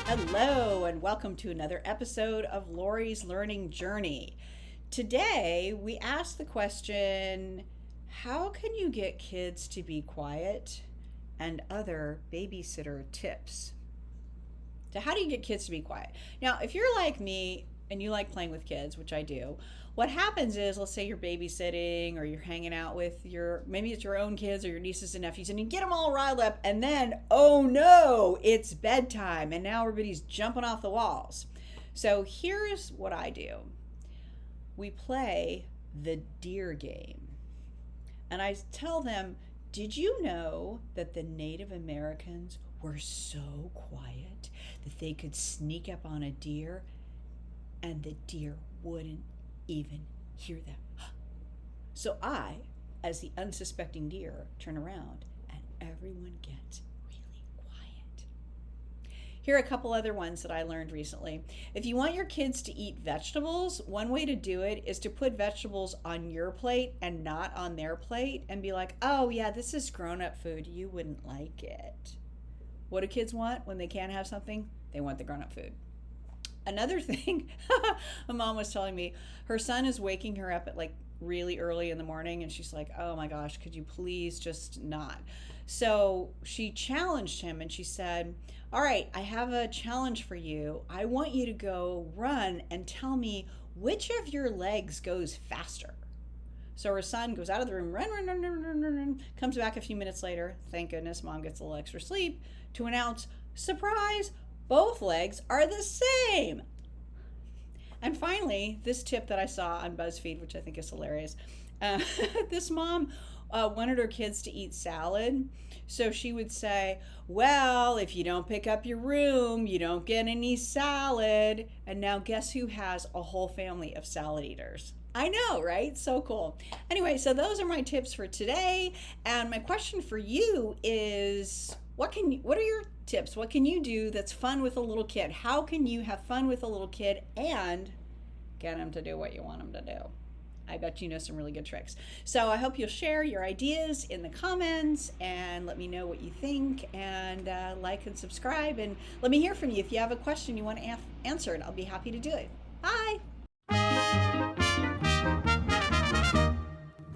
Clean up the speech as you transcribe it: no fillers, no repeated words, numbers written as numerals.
Hello, and welcome to another episode of Lori's Learning Journey. Today, we ask the question, how can you get kids to be quiet, and other babysitter tips? So how do you get kids to be quiet? Now, if you're like me and you like playing with kids, which I do, what happens is, let's say you're babysitting or you're hanging out with maybe it's your own kids or your nieces and nephews, and you get them all riled up, and then, oh no, it's bedtime, and now everybody's jumping off the walls. So here's what I do. We play the deer game. And I tell them, did you know that the Native Americans were so quiet that they could sneak up on a deer and the deer wouldn't even hear them? So I, as the unsuspecting deer, turn around and everyone gets really quiet. Here are a couple other ones that I learned recently. If you want your kids to eat vegetables, one way to do it is to put vegetables on your plate and not on their plate and be like, oh yeah, this is grown-up food. You wouldn't like it. What do kids want when they can't have something? They want the grown-up food. Another thing, my mom was telling me, her son is waking her up at like really early in the morning, and she's like, oh my gosh, could you please just not? So she challenged him and she said, all right, I have a challenge for you. I want you to go run and tell me which of your legs goes faster. So her son goes out of the room, run, comes back a few minutes later. Thank goodness mom gets a little extra sleep to announce, surprise, both legs are the same. And finally, this tip that I saw on BuzzFeed, which I think is hilarious. This mom wanted her kids to eat salad. So she would say, well, if you don't pick up your room, you don't get any salad. And now guess who has a whole family of salad eaters? I know, right? So cool. Anyway, so those are my tips for today. And my question for you is, what are your tips? What can you do that's fun with a little kid? How can you have fun with a little kid and get them to do what you want them to do? I bet you know some really good tricks. So I hope you'll share your ideas in the comments and let me know what you think, and like and subscribe, and let me hear from you. If you have a question you want answered, I'll be happy to do it. Bye.